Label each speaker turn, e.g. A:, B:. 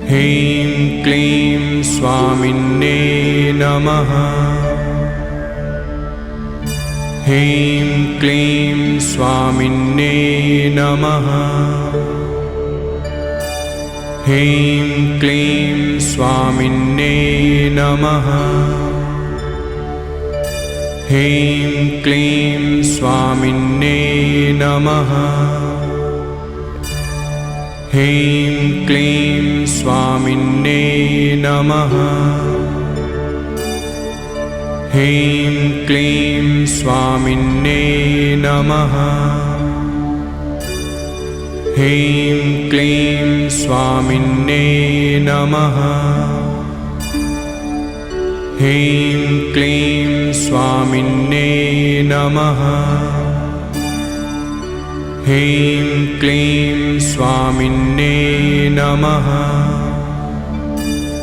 A: ह्रीं क्लीं स्वामिन्ये नमः। ह्रीं क्लीं स्वामिन्ये नमः। ह्रीं क्लीं स्वामिन्ये नमः। ह्रीं क्लीं स्वामिन्ये नमः। ह्रीं क्लीं स्वामिन्ये नमः। ह्रीं क्लीं स्वामिन्ये नमः। ह्रीं क्लीं स्वामिन्ये नमः। ह्रीं क्लीं स्वामिन्ये नमः। ह्रीं क्लीं स्वामिन्ये नमः।